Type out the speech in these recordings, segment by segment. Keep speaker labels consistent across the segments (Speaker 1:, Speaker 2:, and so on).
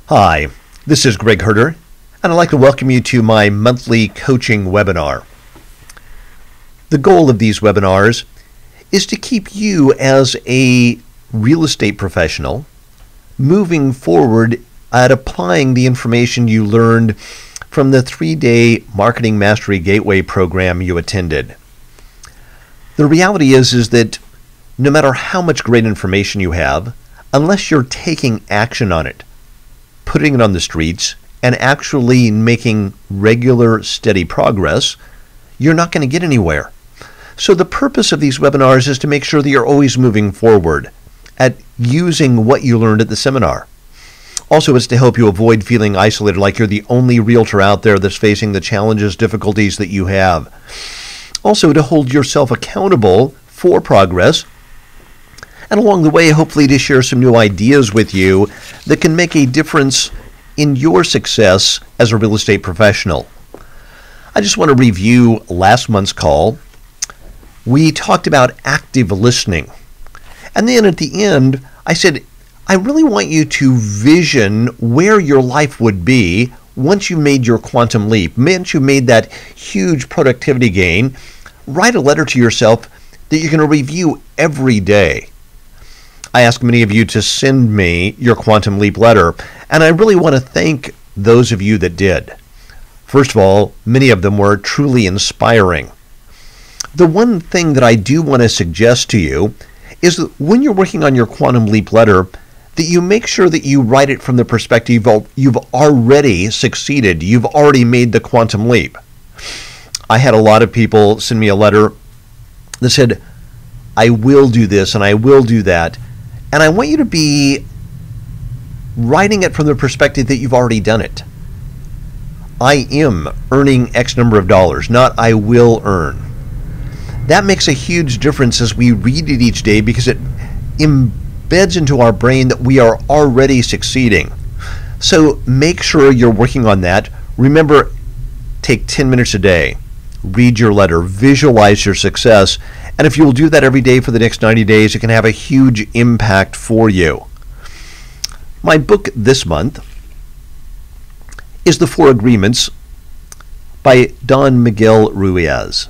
Speaker 1: Hi, this is Greg Herter, and I'd like to welcome you to my monthly coaching webinar. The goal of these webinars is to keep you as a real estate professional moving forward at applying the information you learned from the 3-day Marketing Mastery Gateway program you attended. The reality is that no matter how much great information you have, unless you're taking action on it, putting it on the streets, and actually making regular, steady progress, you're not going to get anywhere. So the purpose of these webinars is to make sure that you're always moving forward at using what you learned at the seminar. Also, it's to help you avoid feeling isolated, like you're the only realtor out there that's facing the challenges, difficulties that you have. Also, to hold yourself accountable for progress, and along the way, hopefully to share some new ideas with you that can make a difference in your success as a real estate professional. I just want to review last month's call. We talked about active listening. And then at the end, I said, I really want you to vision where your life would be once you made your quantum leap, once you made that huge productivity gain. Write a letter to yourself that you're going to review every day. I asked many of you to send me your Quantum Leap letter, and I really want to thank those of you that did. First of all, many of them were truly inspiring. The one thing that I do want to suggest to you is that when you're working on your Quantum Leap letter, that you make sure that you write it from the perspective of you've already succeeded, you've already made the quantum leap. I had a lot of people send me a letter that said, I will do this and I will do that. And I want you to be writing it from the perspective that you've already done it. I am earning X number of dollars, not I will earn. That makes a huge difference as we read it each day because it embeds into our brain that we are already succeeding. So make sure you're working on that. Remember, take 10 minutes a day. Read your letter, visualize your success, and if you'll do that every day for the next 90 days, it can have a huge impact for you. My book this month is The 4 Agreements by Don Miguel Ruiz.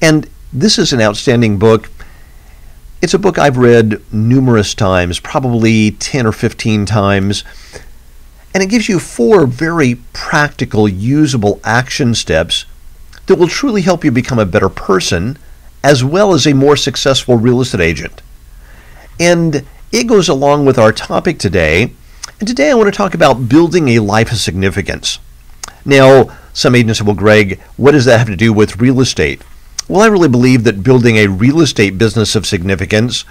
Speaker 1: And this is an outstanding book. It's a book I've read numerous times, probably 10 or 15 times, and it gives you 4 very practical, usable action steps that will truly help you become a better person as well as a more successful real estate agent. And it goes along with our topic today. And today I want to talk about building a life of significance. Now, some agents say, well, Greg, what does that have to do with real estate? Well, I really believe that building a real estate business of significance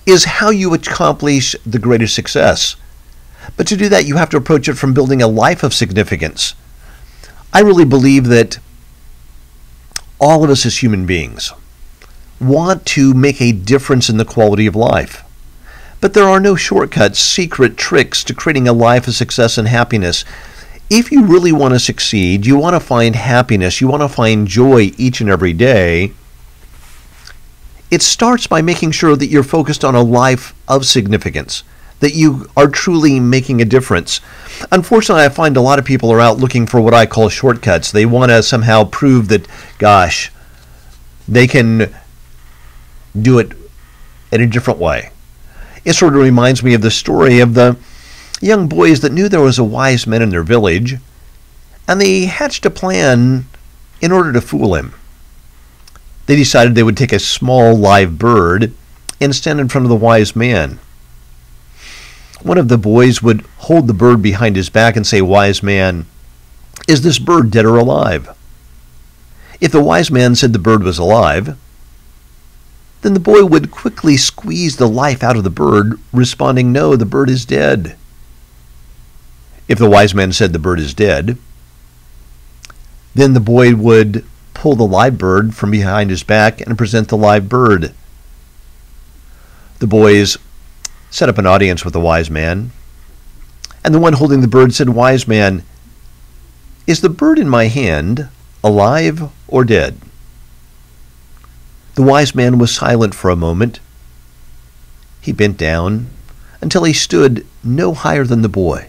Speaker 1: is how you accomplish the greatest success. But to do that, you have to approach it from building a life of significance. I really believe that all of us as human beings want to make a difference in the quality of life. But there are no shortcuts, secret tricks to creating a life of success and happiness. If you really want to succeed, you want to find happiness, you want to find joy each and every day, it starts by making sure that you're focused on a life of significance, that you are truly making a difference. Unfortunately, I find a lot of people are out looking for what I call shortcuts. They want to somehow prove that, gosh, they can do it in a different way. It sort of reminds me of the story of the young boys that knew there was a wise man in their village, and they hatched a plan in order to fool him. They decided they would take a small live bird and stand in front of the wise man. One of the boys would hold the bird behind his back and say, "Wise man, is this bird dead or alive?" If the wise man said the bird was alive, then the boy would quickly squeeze the life out of the bird, responding, "No, the bird is dead." If the wise man said the bird is dead, then the boy would pull the live bird from behind his back and present the live bird. The boys set up an audience with the wise man, and the one holding the bird said, "Wise man, is the bird in my hand alive or dead?" The wise man was silent for a moment. He bent down until he stood no higher than the boy.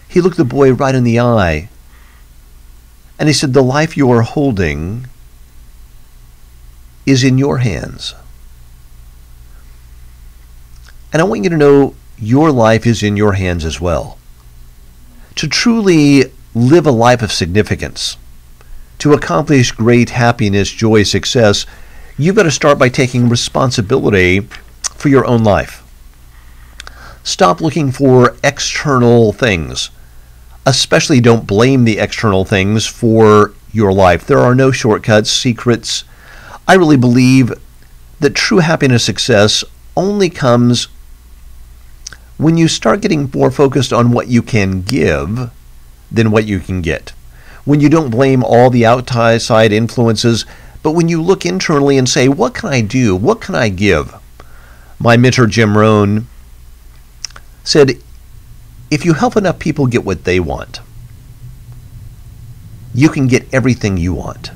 Speaker 1: He looked the boy right in the eye, and he said, "The life you are holding is in your hands. And I want you to know your life is in your hands as well. To truly live a life of significance, to accomplish great happiness, joy, success, you've got to start by taking responsibility for your own life. Stop looking for external things. Especially don't blame the external things for your life. There are no shortcuts, secrets. I really believe that true happiness, success only comes when you start getting more focused on what you can give than what you can get. When you don't blame all the outside influences, but when you look internally and say, what can I do? What can I give? My mentor, Jim Rohn, said, if you help enough people get what they want, you can get everything you want.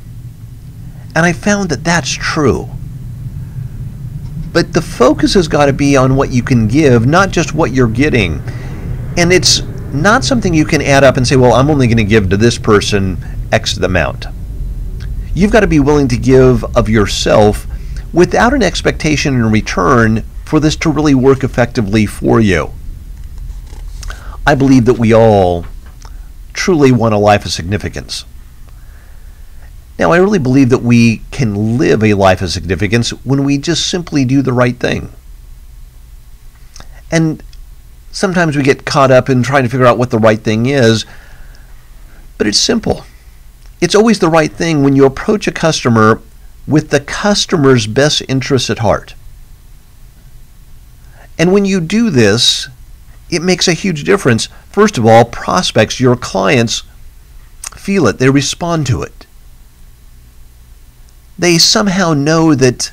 Speaker 1: And I found that that's true. But the focus has got to be on what you can give, not just what you're getting. And it's not something you can add up and say, well, I'm only going to give to this person X amount. You've got to be willing to give of yourself without an expectation in return for this to really work effectively for you. I believe that we all truly want a life of significance. Now, I really believe that we can live a life of significance when we just simply do the right thing. And sometimes we get caught up in trying to figure out what the right thing is, but it's simple. It's always the right thing when you approach a customer with the customer's best interests at heart. And when you do this, it makes a huge difference. First of all, prospects, your clients, feel it. They respond to it. They somehow know that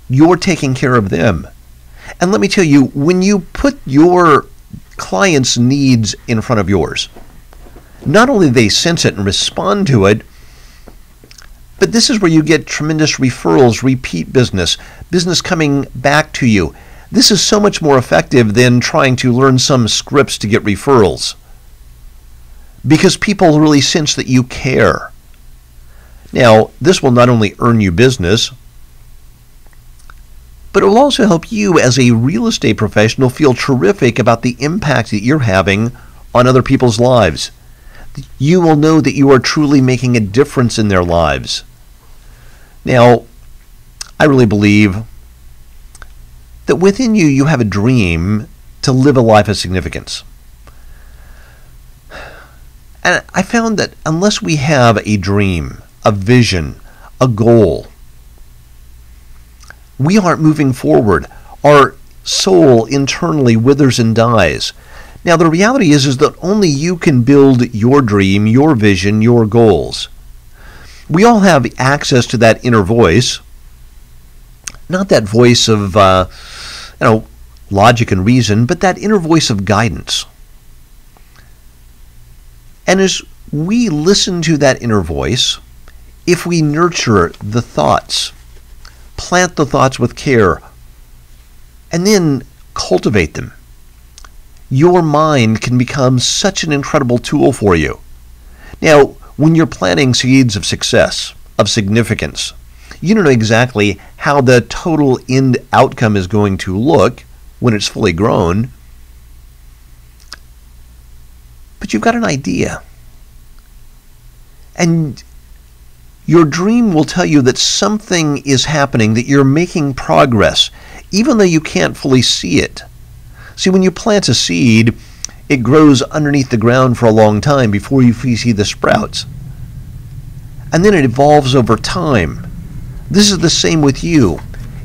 Speaker 1: you're taking care of them. And let me tell you, when you put your clients' needs in front of yours, not only do they sense it and respond to it, but this is where you get tremendous referrals, repeat business, business coming back to you. This is so much more effective than trying to learn some scripts to get referrals, because people really sense that you care. Now, this will not only earn you business, but it will also help you as a real estate professional feel terrific about the impact that you're having on other people's lives. You will know that you are truly making a difference in their lives. Now, I really believe that within you, you have a dream to live a life of significance. And I found that unless we have a dream, a vision, a goal, we aren't moving forward. Our soul internally withers and dies. Now, the reality is that only you can build your dream, your vision, your goals. We all have access to that inner voice, not that voice of logic and reason, but that inner voice of guidance. And as we listen to that inner voice, if we nurture the thoughts, plant the thoughts with care, and then cultivate them, your mind can become such an incredible tool for you. Now, when you're planting seeds of success, of significance, you don't know exactly how the total end outcome is going to look when it's fully grown, but you've got an idea. And your dream will tell you that something is happening, that you're making progress, even though you can't fully see it. See, when you plant a seed, it grows underneath the ground for a long time before you see the sprouts. And then it evolves over time. This is the same with you.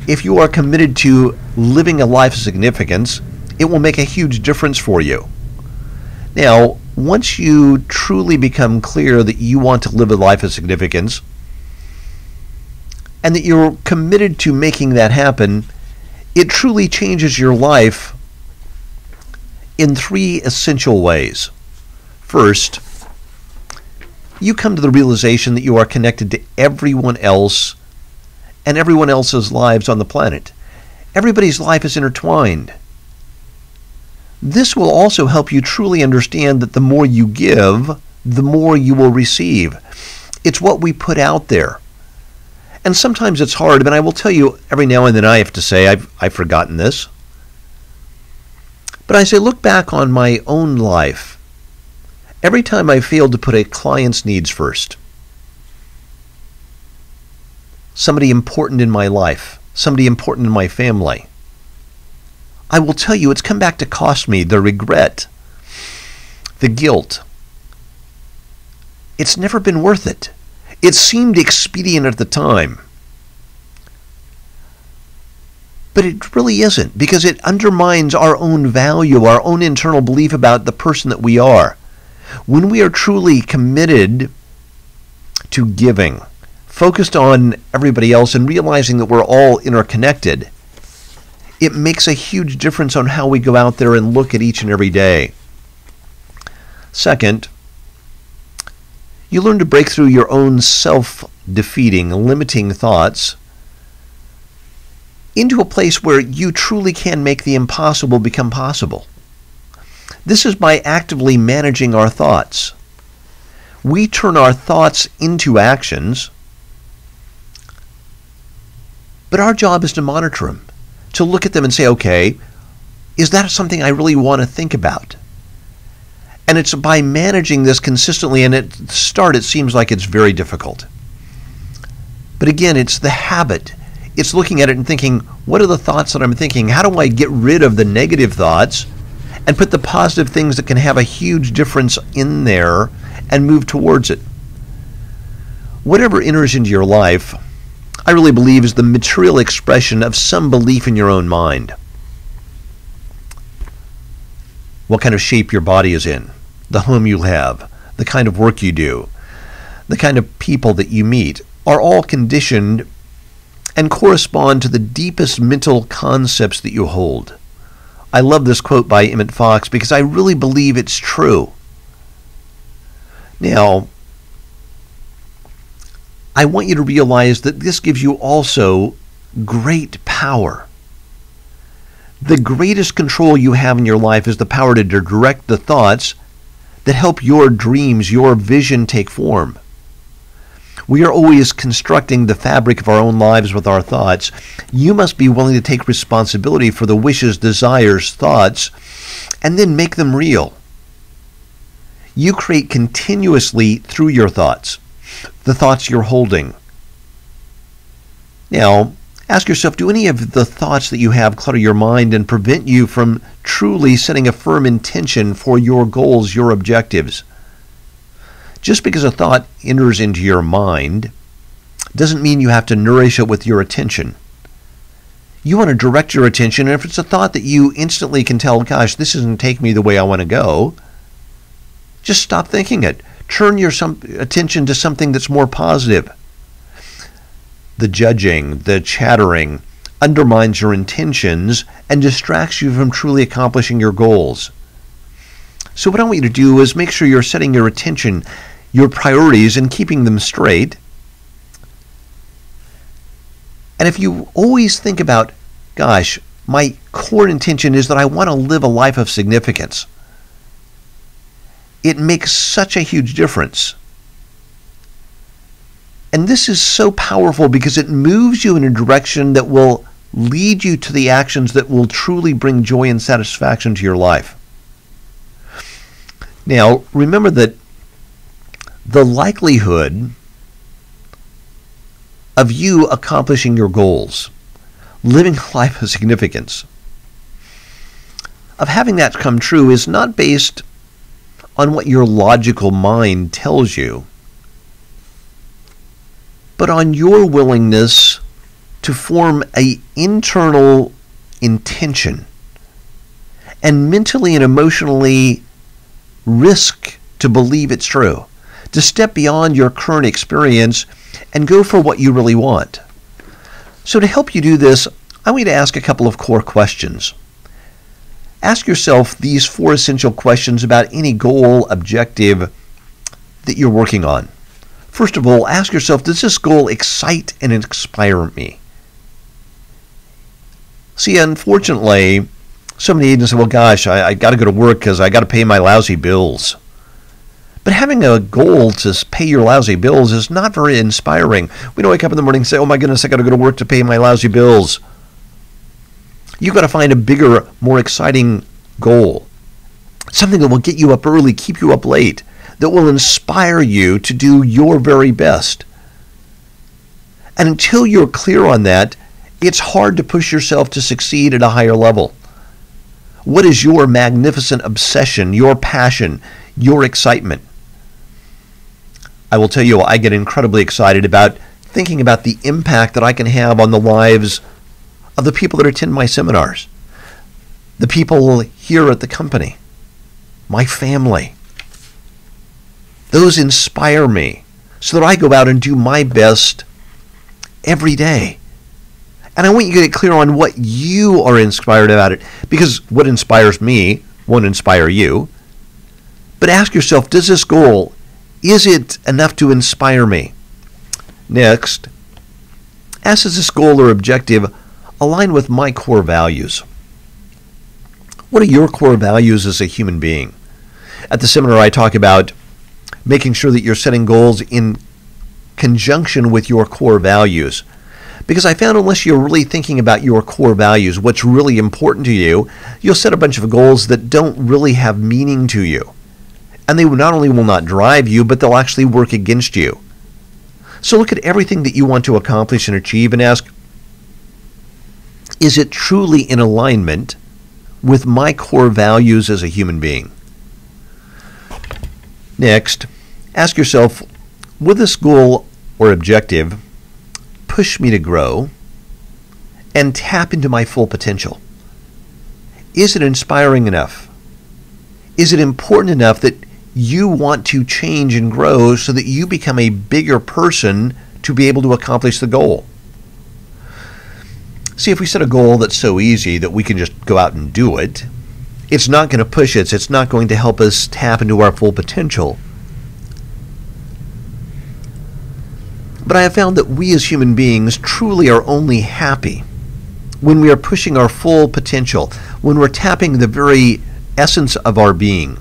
Speaker 1: If you are committed to living a life of significance, it will make a huge difference for you. Now, once you truly become clear that you want to live a life of significance, and that you're committed to making that happen, it truly changes your life in three essential ways. First, you come to the realization that you are connected to everyone else and everyone else's lives on the planet. Everybody's life is intertwined. This will also help you truly understand that the more you give, the more you will receive. It's what we put out there. And sometimes it's hard, but I will tell you, every now and then I have to say, I've forgotten this. But I say, look back on my own life. Every time I failed to put a client's needs first, somebody important in my life, somebody important in my family, I will tell you it's come back to cost me the regret, the guilt. It's never been worth it. It seemed expedient at the time. But it really isn't, because it undermines our own value, our own internal belief about the person that we are. When we are truly committed to giving, focused on everybody else and realizing that we're all interconnected, it makes a huge difference on how we go out there and look at each and every day. Second, you learn to break through your own self-defeating, limiting thoughts into a place where you truly can make the impossible become possible. This is by actively managing our thoughts. We turn our thoughts into actions, but our job is to monitor them, to look at them and say, okay, is that something I really want to think about? And it's by managing this consistently, and at the start it seems like it's very difficult. But again, it's the habit. It's looking at it and thinking, what are the thoughts that I'm thinking? How do I get rid of the negative thoughts and put the positive things that can have a huge difference in there and move towards it? Whatever enters into your life, I really believe, is the material expression of some belief in your own mind. What kind of shape your body is in, the home you have, the kind of work you do, the kind of people that you meet are all conditioned and correspond to the deepest mental concepts that you hold. I love this quote by Emmet Fox because I really believe it's true. Now, I want you to realize that this gives you also great power. The greatest control you have in your life is the power to direct the thoughts that help your dreams, your vision take form. We are always constructing the fabric of our own lives with our thoughts. You must be willing to take responsibility for the wishes, desires, thoughts, and then make them real. You create continuously through your thoughts, the thoughts you're holding. Now, ask yourself, do any of the thoughts that you have clutter your mind and prevent you from truly setting a firm intention for your goals, your objectives? Just because a thought enters into your mind doesn't mean you have to nourish it with your attention. You want to direct your attention, and if it's a thought that you instantly can tell, gosh, this isn't taking me the way I want to go, just stop thinking it. Turn your attention to something that's more positive. The judging, the chattering undermines your intentions and distracts you from truly accomplishing your goals. So what I want you to do is make sure you're setting your attention, your priorities, and keeping them straight. And if you always think about, gosh, my core intention is that I want to live a life of significance, it makes such a huge difference. And this is so powerful because it moves you in a direction that will lead you to the actions that will truly bring joy and satisfaction to your life. Now, remember that the likelihood of you accomplishing your goals, living a life of significance, of having that come true is not based on what your logical mind tells you, but on your willingness to form an internal intention and mentally and emotionally risk to believe it's true, to step beyond your current experience and go for what you really want. So to help you do this, I want you to ask a couple of core questions. Ask yourself these 4 essential questions about any goal, objective that you're working on. First of all, ask yourself, does this goal excite and inspire me? See, unfortunately, so many agents say, well, gosh, I got to go to work because I got to pay my lousy bills. But having a goal to pay your lousy bills is not very inspiring. We don't wake up in the morning and say, oh my goodness, I got to go to work to pay my lousy bills. You've got to find a bigger, more exciting goal. Something that will get you up early, keep you up late, that will inspire you to do your very best. And until you're clear on that, it's hard to push yourself to succeed at a higher level. What is your magnificent obsession, your passion, your excitement? I will tell you, I get incredibly excited about thinking about the impact that I can have on the lives of the people that attend my seminars, the people here at the company, my family. Those inspire me so that I go out and do my best every day. And I want you to get clear on what you are inspired about it, because what inspires me won't inspire you. But ask yourself, does this goal, is it enough to inspire me? Next, ask, does this goal or objective align with my core values? What are your core values as a human being? At the seminar, I talk about making sure that you're setting goals in conjunction with your core values. Because I found unless you're really thinking about your core values, what's really important to you, you'll set a bunch of goals that don't really have meaning to you. And they not only will not drive you, but they'll actually work against you. So look at everything that you want to accomplish and achieve and ask, is it truly in alignment with my core values as a human being? Next, ask yourself, will this goal or objective push me to grow and tap into my full potential? Is it inspiring enough? Is it important enough that you want to change and grow so that you become a bigger person to be able to accomplish the goal? See, if we set a goal that's so easy that we can just go out and do it, it's not going to push us. It's not going to help us tap into our full potential. But I have found that we as human beings truly are only happy when we are pushing our full potential, when we're tapping the very essence of our being.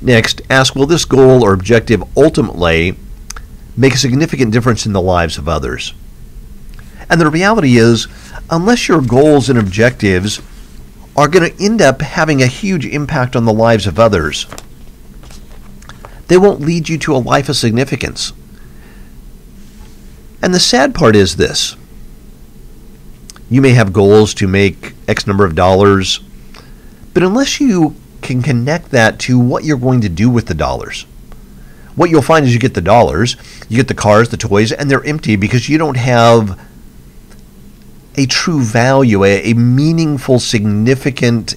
Speaker 1: Next, ask, will this goal or objective ultimately make a significant difference in the lives of others? And the reality is, unless your goals and objectives are going to end up having a huge impact on the lives of others, they won't lead you to a life of significance. And the sad part is this. You may have goals to make X number of dollars, but unless you can connect that to what you're going to do with the dollars, what you'll find is you get the dollars, you get the cars, the toys, and they're empty because you don't have a true value, a meaningful, significant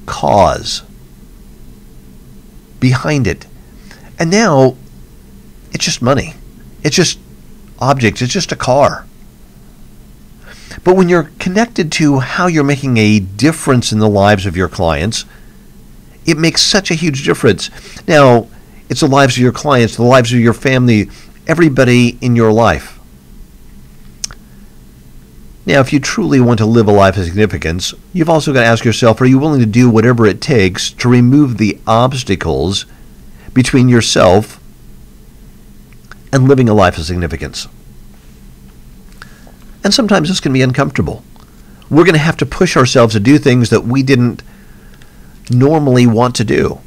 Speaker 1: cause behind it. And now it's just money. It's just objects. It's just a car. But when you're connected to how you're making a difference in the lives of your clients, it makes such a huge difference. Now, it's the lives of your clients, the lives of your family, everybody in your life. Now, if you truly want to live a life of significance, you've also got to ask yourself, are you willing to do whatever it takes to remove the obstacles between yourself and living a life of significance? And sometimes this can be uncomfortable. We're going to have to push ourselves to do things that we didn't normally want to do.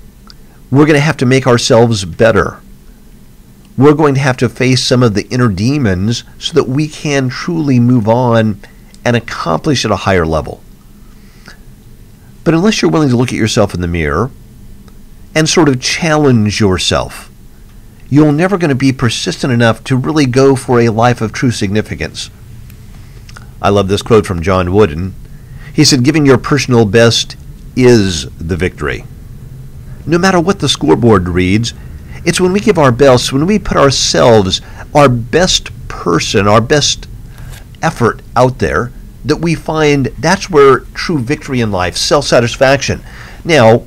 Speaker 1: We're going to have to make ourselves better. We're going to have to face some of the inner demons so that we can truly move on and accomplish at a higher level. But unless you're willing to look at yourself in the mirror and sort of challenge yourself, you're never going to be persistent enough to really go for a life of true significance. I love this quote from John Wooden. He said, giving your personal best is the victory. No matter what the scoreboard reads, it's when we give our best, when we put ourselves, our best person, our best effort out there, that we find that's where true victory in life, self-satisfaction. Now,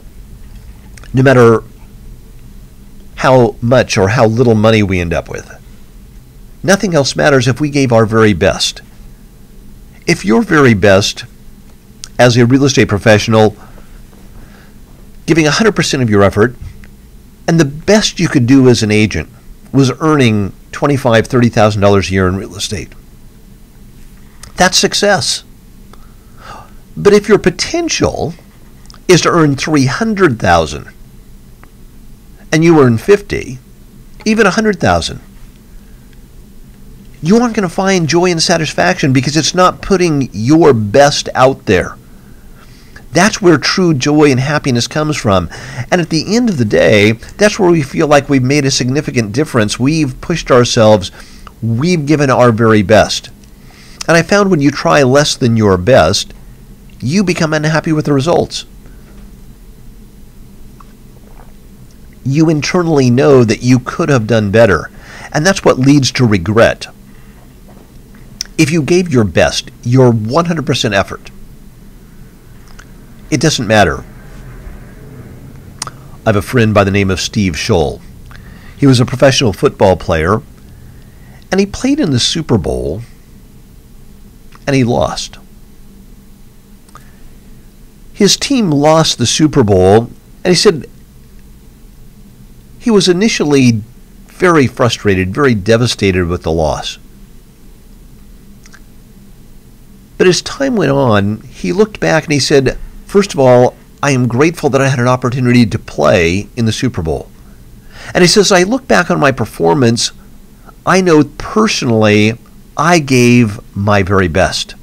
Speaker 1: no matter how much or how little money we end up with, nothing else matters if we gave our very best. If your very best as a real estate professional, giving 100% of your effort, and the best you could do as an agent was earning $25,000, $30,000 a year in real estate, that's success. But if your potential is to earn $300,000 and you earn $50,000, even $100,000, you aren't going to find joy and satisfaction because it's not putting your best out there. That's where true joy and happiness comes from. And at the end of the day, that's where we feel like we've made a significant difference. We've pushed ourselves. We've given our very best. And I found when you try less than your best, you become unhappy with the results. You internally know that you could have done better. And that's what leads to regret. If you gave your best, your 100% effort, it doesn't matter. I have a friend by the name of Steve Scholl. He was a professional football player, and he played in the Super Bowl, and he lost. His team lost the Super Bowl, and he said he was initially very frustrated, very devastated with the loss. But as time went on, he looked back and he said, first of all, I am grateful that I had an opportunity to play in the Super Bowl. And he says, I look back on my performance, I know personally I gave my very best.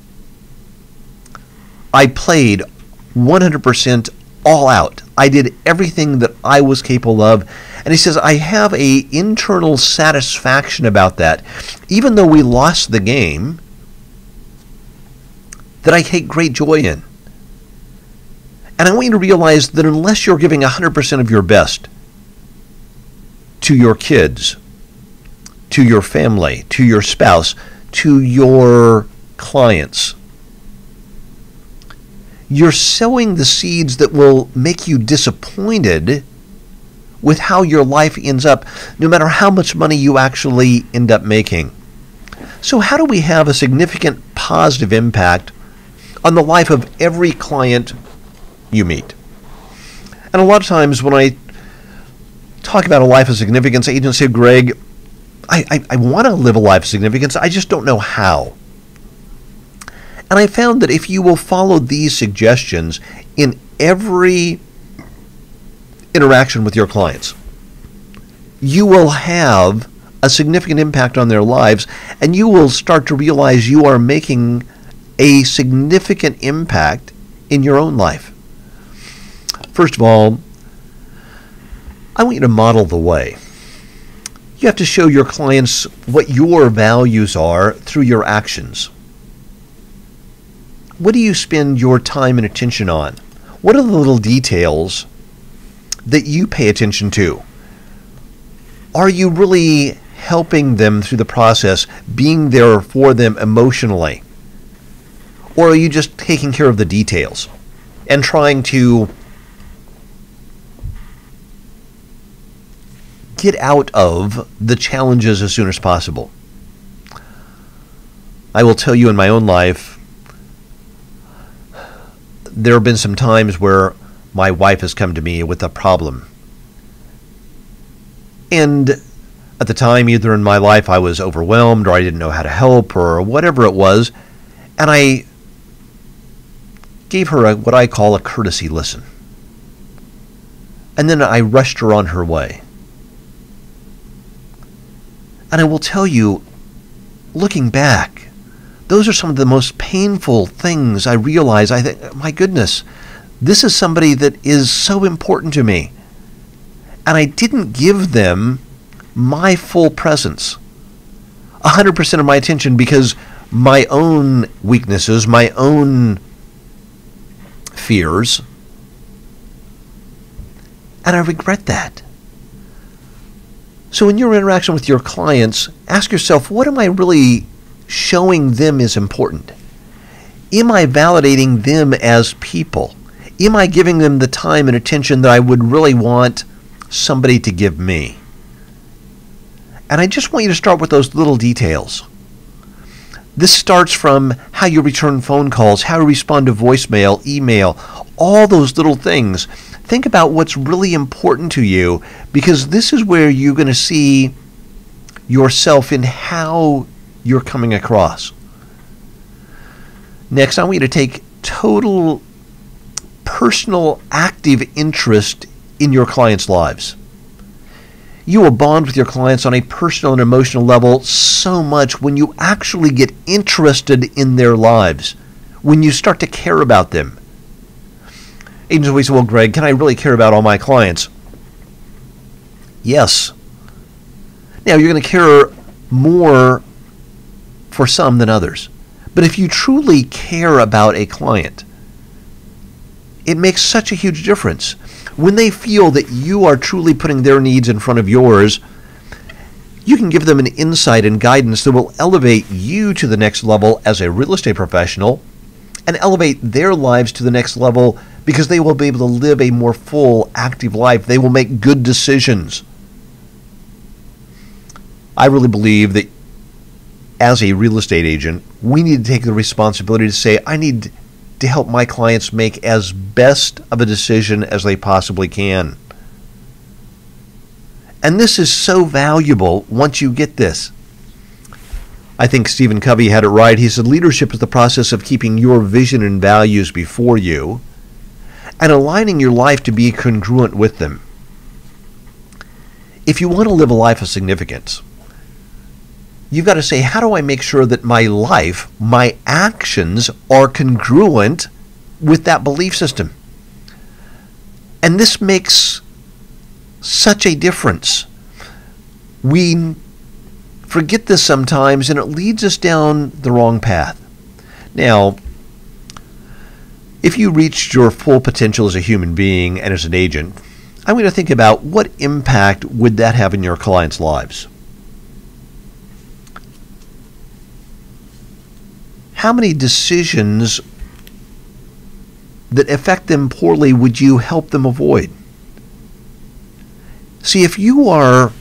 Speaker 1: I played 100% all out. I did everything that I was capable of. And he says, I have an internal satisfaction about that. Even though we lost the game, that I take great joy in. And I want you to realize that unless you're giving 100% of your best to your kids, to your family, to your spouse, to your clients, you're sowing the seeds that will make you disappointed with how your life ends up, no matter how much money you actually end up making. So how do we have a significant positive impact on the life of every client you meet? And a lot of times when I talk about a life of significance, agents say, Greg, I want to live a life of significance, I just don't know how. And I found that if you will follow these suggestions in every interaction with your clients, you will have a significant impact on their lives, and you will start to realize you are making a significant impact in your own life. First of all, I want you to model the way. You have to show your clients what your values are through your actions. What do you spend your time and attention on? What are the little details that you pay attention to? Are you really helping them through the process, being there for them emotionally? Or are you just taking care of the details and trying to get out of the challenges as soon as possible? I will tell you, in my own life, there have been some times where my wife has come to me with a problem. And at the time, either in my life I was overwhelmed or I didn't know how to help or whatever it was, and I gave her what I call a courtesy listen. And then I rushed her on her way. And I will tell you, looking back, those are some of the most painful things I realize. I think, my goodness, this is somebody that is so important to me. And I didn't give them my full presence, 100% of my attention, because my own weaknesses, my own fears, and I regret that. So in your interaction with your clients, ask yourself, what am I really showing them is important? Am I validating them as people? Am I giving them the time and attention that I would really want somebody to give me? And I just want you to start with those little details. This starts from how you return phone calls, how you respond to voicemail, email, all those little things. Think about what's really important to you, because this is where you're going to see yourself in how you're coming across. Next, I want you to take total personal active interest in your clients' lives. You will bond with your clients on a personal and emotional level so much when you actually get interested in their lives, when you start to care about them. Agents always say, well, Greg, can I really care about all my clients? Yes. Now, you're going to care more for some than others. But if you truly care about a client, it makes such a huge difference. When they feel that you are truly putting their needs in front of yours, you can give them an insight and guidance that will elevate you to the next level as a real estate professional and elevate their lives to the next level, because they will be able to live a more full, active life. They will make good decisions. I really believe that as a real estate agent, we need to take the responsibility to say, I need to help my clients make as best of a decision as they possibly can. And this is so valuable once you get this. I think Stephen Covey had it right. He said, leadership is the process of keeping your vision and values before you and aligning your life to be congruent with them. If you want to live a life of significance, you've got to say, how do I make sure that my life, my actions are congruent with that belief system? And this makes such a difference. We forget this sometimes, and it leads us down the wrong path. Now, if you reached your full potential as a human being and as an agent, I'm going to think about what impact would that have in your clients' lives. How many decisions that affect them poorly would you help them avoid? See, if you are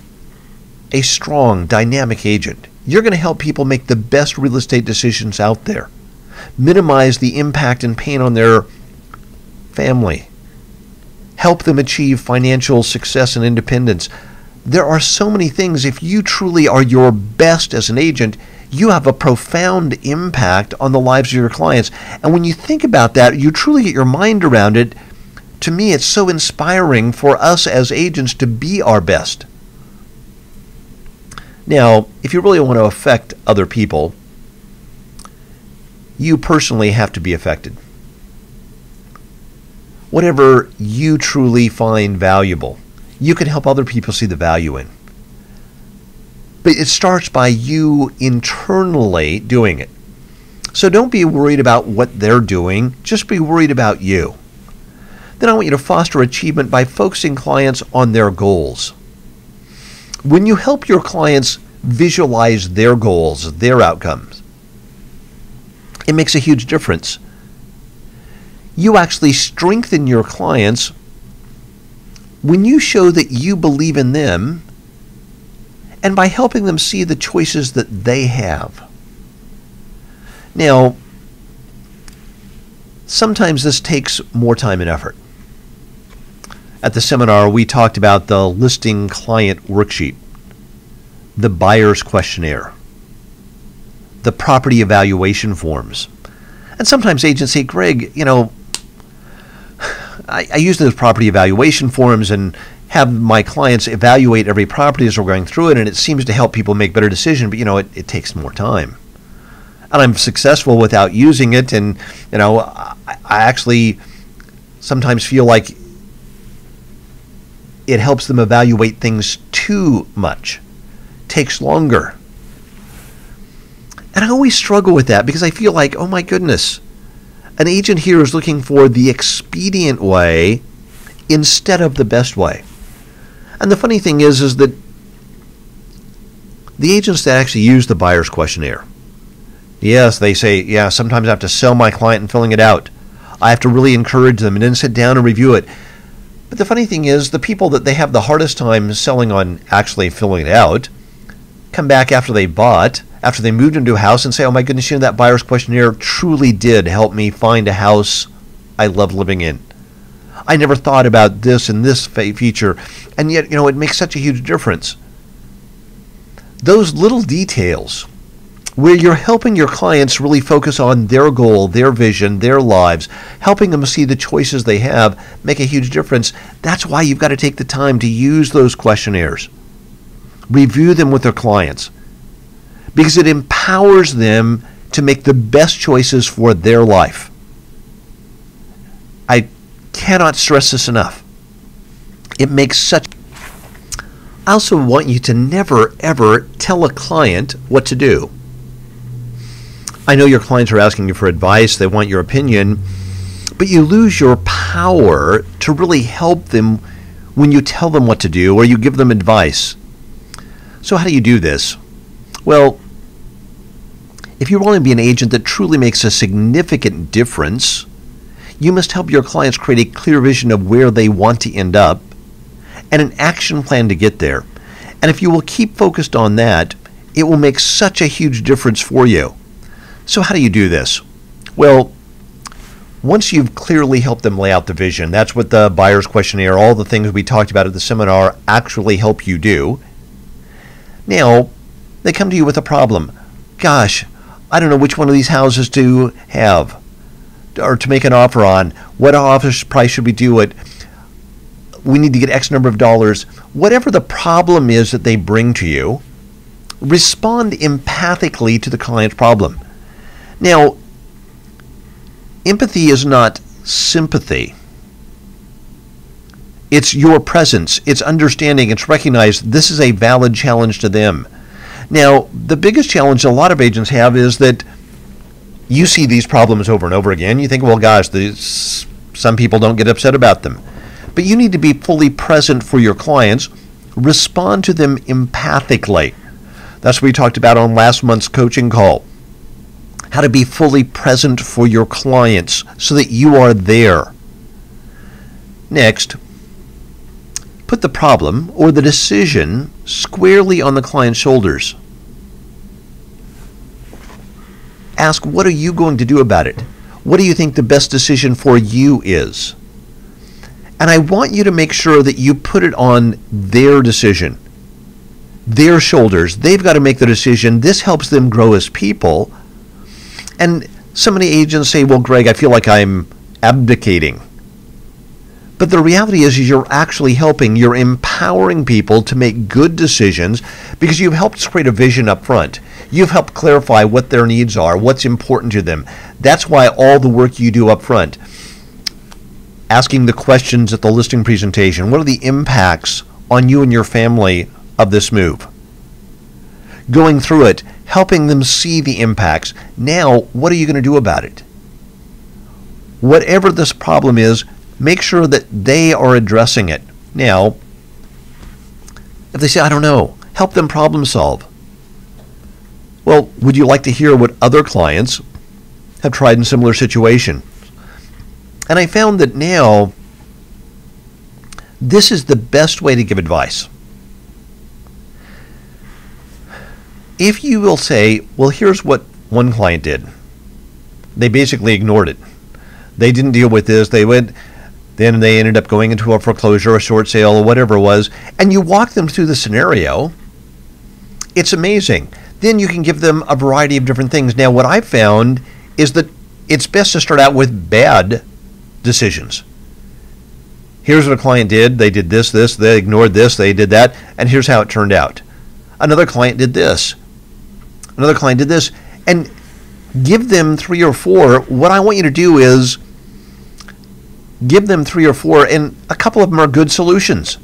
Speaker 1: a strong, dynamic agent, you're going to help people make the best real estate decisions out there, minimize the impact and pain on their family, help them achieve financial success and independence. There are so many things. If you truly are your best as an agent, you have a profound impact on the lives of your clients. And when you think about that, you truly get your mind around it. To me, it's so inspiring for us as agents to be our best. Now, if you really want to affect other people, you personally have to be affected. Whatever you truly find valuable, you can help other people see the value in. But it starts by you internally doing it. So don't be worried about what they're doing, just be worried about you. Then I want you to foster achievement by focusing clients on their goals. When you help your clients visualize their goals, their outcomes, it makes a huge difference. You actually strengthen your clients when you show that you believe in them and by helping them see the choices that they have. Now, sometimes this takes more time and effort. At the seminar, we talked about the listing client worksheet, the buyer's questionnaire, the property evaluation forms. And sometimes agents say, Greg, I use those property evaluation forms and have my clients evaluate every property as we're going through it, and it seems to help people make better decisions, but it takes more time. And I'm successful without using it, and I actually sometimes feel like it helps them evaluate things too much. Takes longer. And I always struggle with that because I feel like, oh my goodness, an agent here is looking for the expedient way instead of the best way. And the funny thing is that the agents that actually use the buyer's questionnaire, yes, they say, yeah, sometimes I have to sell my client in filling it out. I have to really encourage them and then sit down and review it. But the funny thing is, the people that they have the hardest time selling on actually filling it out come back after they bought after they moved into a house and say, oh my goodness, that buyer's questionnaire truly did help me find a house I love living in. I never thought about this and this feature, and yet, it makes such a huge difference. Those little details where you're helping your clients really focus on their goal, their vision, their lives, helping them see the choices they have, make a huge difference. That's why you've got to take the time to use those questionnaires. Review them with their clients, because it empowers them to make the best choices for their life. I cannot stress this enough. It makes such... I also want you to never, ever tell a client what to do. I know your clients are asking you for advice, they want your opinion, but you lose your power to really help them when you tell them what to do or you give them advice. So how do you do this? Well, if you want to be an agent that truly makes a significant difference, you must help your clients create a clear vision of where they want to end up and an action plan to get there. And if you will keep focused on that, it will make such a huge difference for you. So how do you do this? Well, once you've clearly helped them lay out the vision, that's what the buyer's questionnaire, all the things we talked about at the seminar actually help you do. Now, they come to you with a problem. Gosh, I don't know which one of these houses to have or to make an offer on. What offer price should we do it? We need to get X number of dollars. Whatever the problem is that they bring to you, respond empathically to the client's problem. Now, empathy is not sympathy. It's your presence, it's understanding, it's recognized this is a valid challenge to them. Now, the biggest challenge a lot of agents have is that you see these problems over and over again. You think, well, gosh, some people don't get upset about them. But you need to be fully present for your clients. Respond to them empathically. That's what we talked about on last month's coaching call. How to be fully present for your clients so that you are there. Next, put the problem or the decision squarely on the client's shoulders. Ask, what are you going to do about it? What do you think the best decision for you is? And I want you to make sure that you put it on their decision, their shoulders. They've got to make the decision. This helps them grow as people. And so many agents say, well, Greg, I feel like I'm abdicating. But the reality is you're actually helping, you're empowering people to make good decisions because you've helped create a vision up front. You've helped clarify what their needs are, what's important to them. That's why all the work you do up front, asking the questions at the listing presentation, what are the impacts on you and your family of this move? Going through it, helping them see the impacts. Now, what are you going to do about it? Whatever this problem is, make sure that they are addressing it. Now, if they say, I don't know, help them problem solve. Well, would you like to hear what other clients have tried in similar situations? And I found that now, this is the best way to give advice. If you will say, well, here's what one client did. They basically ignored it. They didn't deal with this. Then they ended up going into a foreclosure, a short sale, or whatever it was, and you walk them through the scenario. It's amazing. Then you can give them a variety of different things. Now, what I've found is that it's best to start out with bad decisions. Here's what a client did. They did this, they ignored this, they did that, and here's how it turned out. Another client did this. Another client did this. And give them 3 or 4. What I want you to do is give them 3 or 4, and a couple of them are good solutions.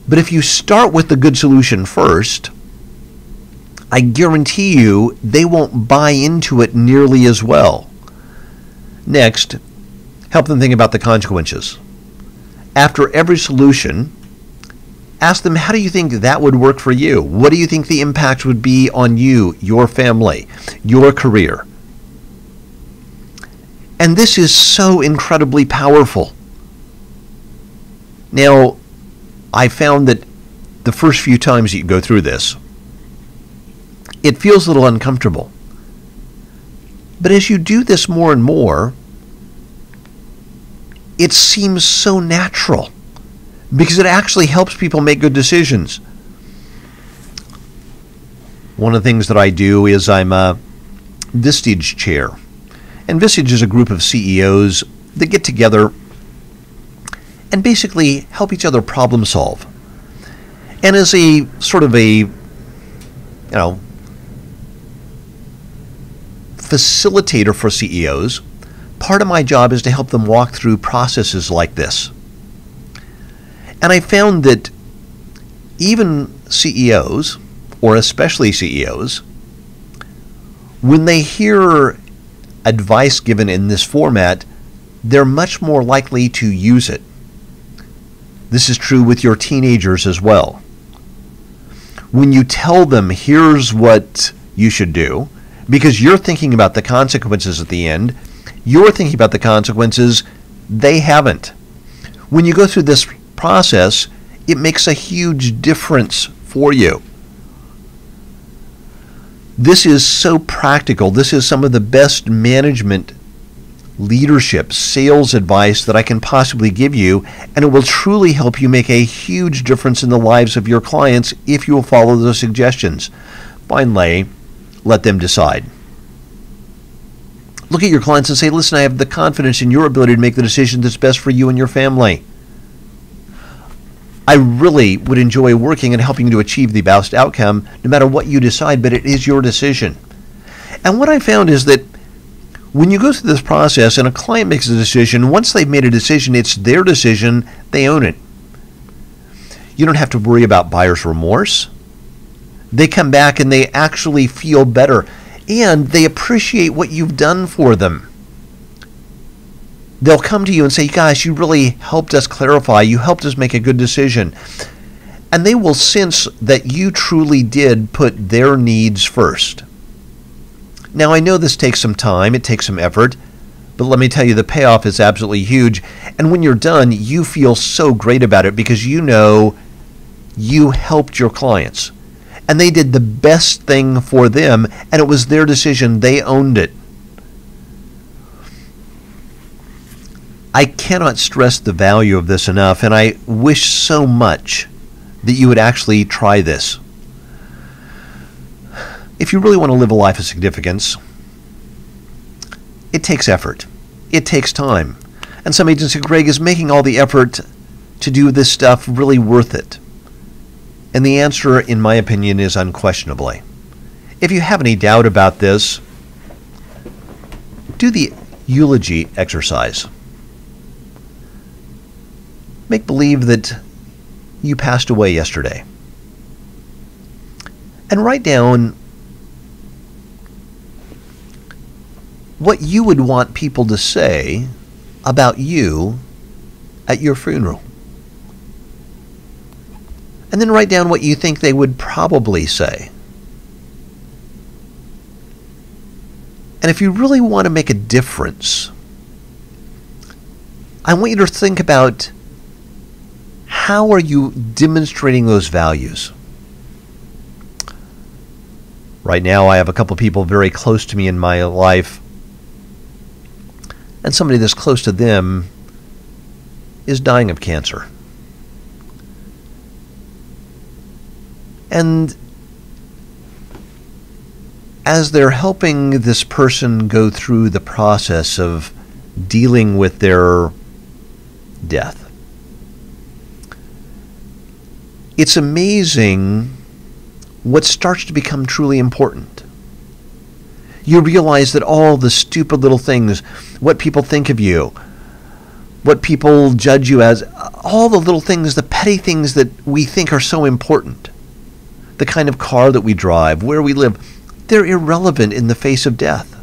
Speaker 1: But if you start with the good solution first, I guarantee you they won't buy into it nearly as well. Next, help them think about the consequences. After every solution, ask them, how do you think that would work for you? What do you think the impact would be on you, your family, your career? And this is so incredibly powerful. Now, I found that the first few times you go through this, It feels a little uncomfortable. But as you do this more and more, it seems so natural because it actually helps people make good decisions. One of the things that I do is I'm a Vistage chair. And Vistage is a group of CEOs that get together and basically help each other problem solve. And as a sort of a, facilitator for CEOs, part of my job is to help them walk through processes like this. And I found that even CEOs, or especially CEOs, when they hear advice given in this format, they're much more likely to use it. This is true with your teenagers as well. When you tell them, here's what you should do, because you're thinking about the consequences at the end, you're thinking about the consequences, they haven't. When you go through this process, it makes a huge difference for you. This is so practical. This is some of the best management, leadership, sales advice that I can possibly give you, and it will truly help you make a huge difference in the lives of your clients if you will follow those suggestions. Finally, let them decide. Look at your clients and say, listen, I have the confidence in your ability to make the decision that's best for you and your family. I really would enjoy working and helping you to achieve the best outcome, no matter what you decide, but it is your decision. And what I found is that when you go through this process and a client makes a decision, once they've made a decision, it's their decision, they own it. You don't have to worry about buyer's remorse. They come back and they actually feel better, and they appreciate what you've done for them. They'll come to you and say, gosh, you really helped us clarify. You helped us make a good decision. And they will sense that you truly did put their needs first. Now, I know this takes some time. It takes some effort. But let me tell you, the payoff is absolutely huge. And when you're done, you feel so great about it because you know you helped your clients. And they did the best thing for them, and it was their decision. They owned it. I cannot stress the value of this enough, and I wish so much that you would actually try this. If you really want to live a life of significance, it takes effort. It takes time. And some agents say, Greg, is making all the effort to do this stuff really worth it? And the answer, in my opinion, is unquestionably. If you have any doubt about this, do the eulogy exercise. Make believe that you passed away yesterday. And write down what you would want people to say about you at your funeral. And then write down what you think they would probably say. And if you really want to make a difference, I want you to think about how are you demonstrating those values. Right now, I have a couple people very close to me in my life, and somebody that's close to them is dying of cancer. And as they're helping this person go through the process of dealing with their death, it's amazing what starts to become truly important. You realize that all the stupid little things, what people think of you, what people judge you as, all the little things, the petty things that we think are so important, the kind of car that we drive, where we live, they're irrelevant in the face of death.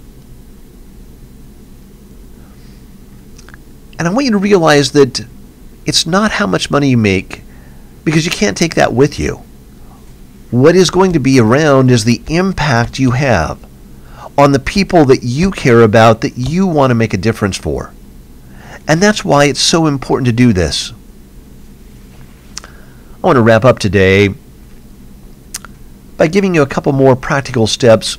Speaker 1: And I want you to realize that it's not how much money you make, because you can't take that with you. What is going to be around is the impact you have on the people that you care about, that you want to make a difference for. And that's why it's so important to do this. I want to wrap up today by giving you a couple more practical steps.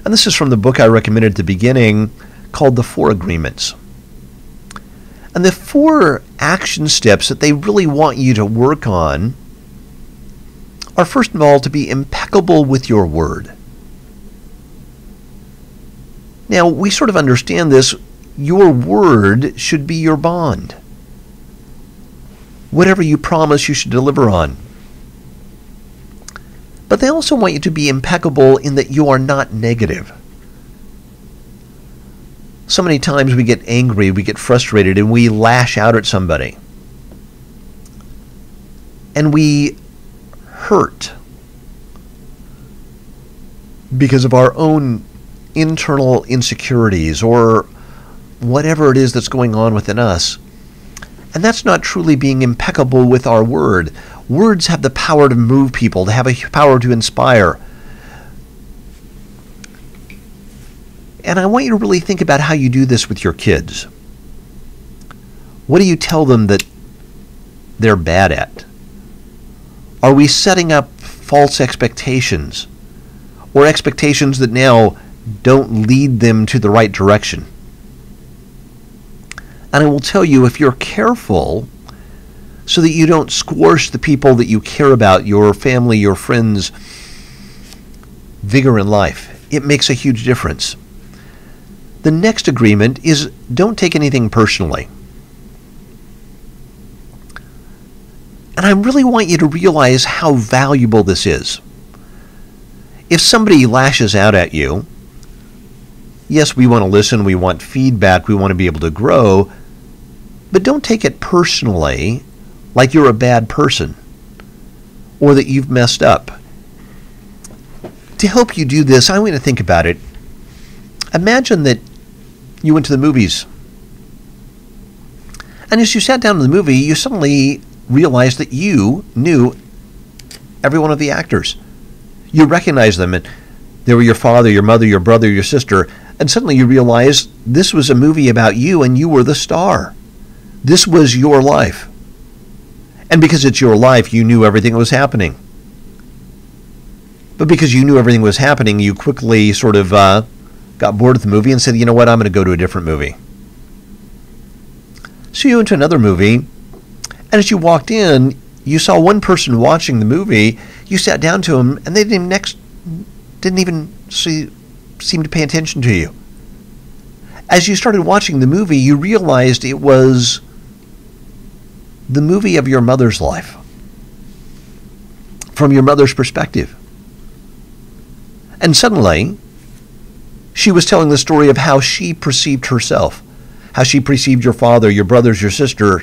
Speaker 1: And this is from the book I recommended at the beginning called The 4 Agreements. And the 4 action steps that they really want you to work on are, first of all, to be impeccable with your word. Now, we sort of understand this. Your word should be your bond. Whatever you promise, you should deliver on. But they also want you to be impeccable in that you are not negative. So many times we get angry, we get frustrated, and we lash out at somebody. And we hurt because of our own internal insecurities or whatever it is that's going on within us. And that's not truly being impeccable with our word. Words have the power to move people, to have a power to inspire. And I want you to really think about how you do this with your kids. What do you tell them that they're bad at? Are we setting up false expectations or expectations that now don't lead them to the right direction? And I will tell you, if you're careful so that you don't squash the people that you care about, your family, your friends' vigor in life, it makes a huge difference. The next agreement is don't take anything personally. And I really want you to realize how valuable this is. If somebody lashes out at you, yes, we want to listen, we want feedback, we want to be able to grow, but don't take it personally like you're a bad person or that you've messed up. To help you do this, I want you to think about it. Imagine that you went to the movies. And as you sat down in the movie, you suddenly realized that you knew every one of the actors. You recognized them, and they were your father, your mother, your brother, your sister, and suddenly you realized this was a movie about you and you were the star. This was your life. And because it's your life, you knew everything that was happening. But because you knew everything was happening, you quickly sort of got bored of the movie and said, you know what, I'm going to go to a different movie. So you went to another movie, and as you walked in, you saw one person watching the movie. You sat down to him, and they didn't even seem to pay attention to you. As you started watching the movie, you realized it was the movie of your mother's life, from your mother's perspective. And suddenly, she was telling the story of how she perceived herself, how she perceived your father, your brothers, your sister,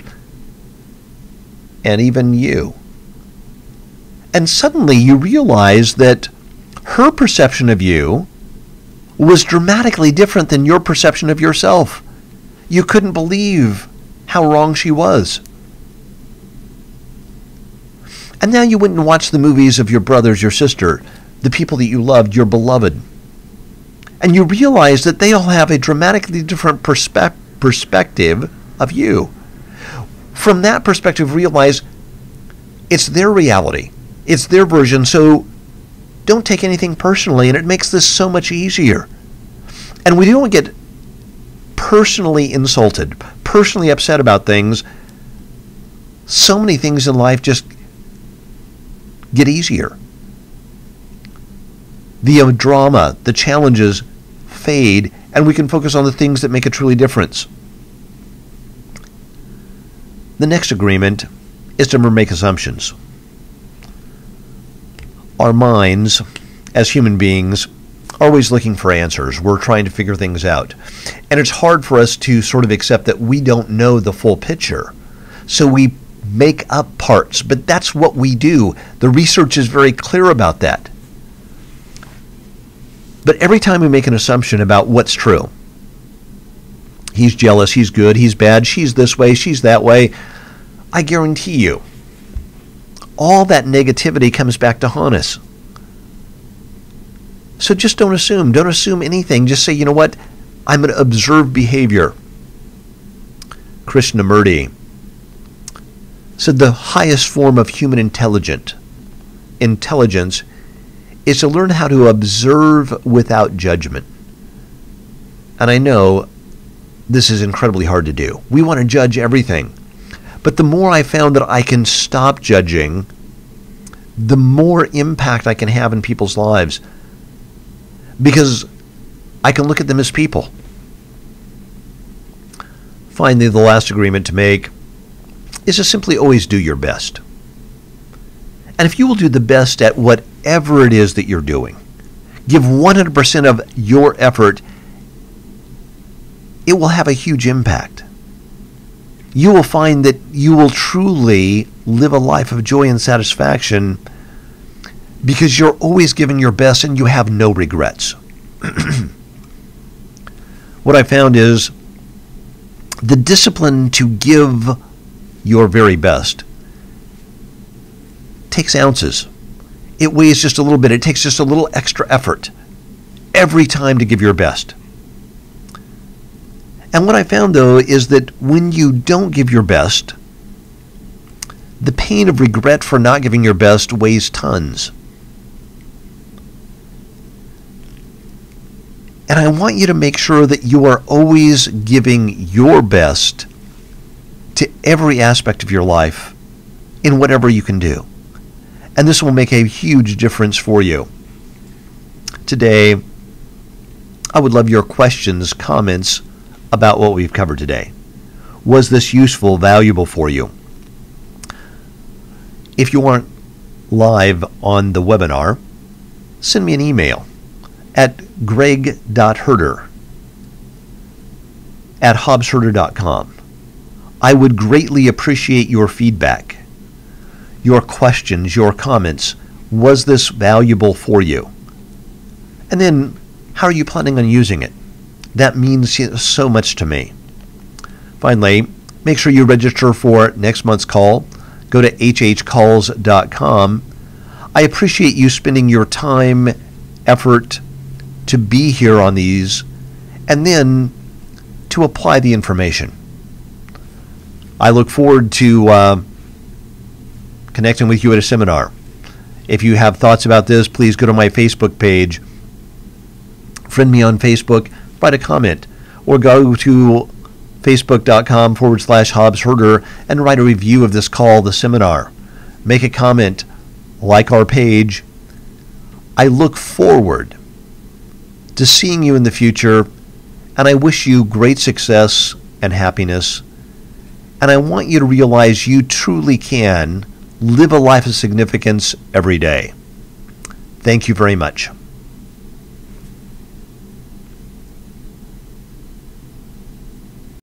Speaker 1: and even you. And suddenly you realize that her perception of you was dramatically different than your perception of yourself. You couldn't believe how wrong she was. And now you went and watched the movies of your brothers, your sister, the people that you loved, your beloved. And you realize that they all have a dramatically different perspective of you. From that perspective, realize it's their reality. It's their version, so don't take anything personally, and it makes this so much easier. And we don't get personally insulted, personally upset about things. So many things in life just get easier. The drama, the challenges fade, and we can focus on the things that make a truly difference. The next agreement is to never make assumptions. Our minds, as human beings, are always looking for answers. We're trying to figure things out. And it's hard for us to sort of accept that we don't know the full picture. So we make up parts, but that's what we do. The research is very clear about that. But every time we make an assumption about what's true, he's jealous, he's good, he's bad, she's this way, she's that way, I guarantee you, all that negativity comes back to haunt us. So just don't assume. Don't assume anything. Just say, you know what? I'm going to observe behavior. Krishnamurti said the highest form of human intelligence is to learn how to observe without judgment. And I know this is incredibly hard to do. We want to judge everything. But the more I found that I can stop judging, the more impact I can have in people's lives. Because I can look at them as people. Finally, the last agreement to make is to simply always do your best. And if you will do the best at whatever it is that you're doing, give 100% of your effort, it will have a huge impact. You will find that you will truly live a life of joy and satisfaction because you're always giving your best and you have no regrets. What I found is the discipline to give your very best takes ounces. It weighs just a little bit. It takes just a little extra effort every time to give your best. And what I found, though, is that when you don't give your best, the pain of regret for not giving your best weighs tons. And I want you to make sure that you are always giving your best to every aspect of your life in whatever you can do. And this will make a huge difference for you. Today, I would love your questions, comments about what we've covered today. Was this useful, valuable for you? If you aren't live on the webinar, send me an email at greg.herder@hobbsherder.com. I would greatly appreciate your feedback, your questions, your comments. Was this valuable for you? And then, how are you planning on using it? That means so much to me. Finally, make sure you register for next month's call. Go to hhcalls.com. I appreciate you spending your time, effort to be here on these, and then to apply the information. I look forward to connecting with you at a seminar. If you have thoughts about this, please go to my Facebook page, friend me on Facebook, write a comment, or go to facebook.com/HobbsHerder and write a review of this call, the seminar. Make a comment, like our page. I look forward to seeing you in the future, and I wish you great success and happiness. And I want you to realize you truly can live a life of significance every day. Thank you very much.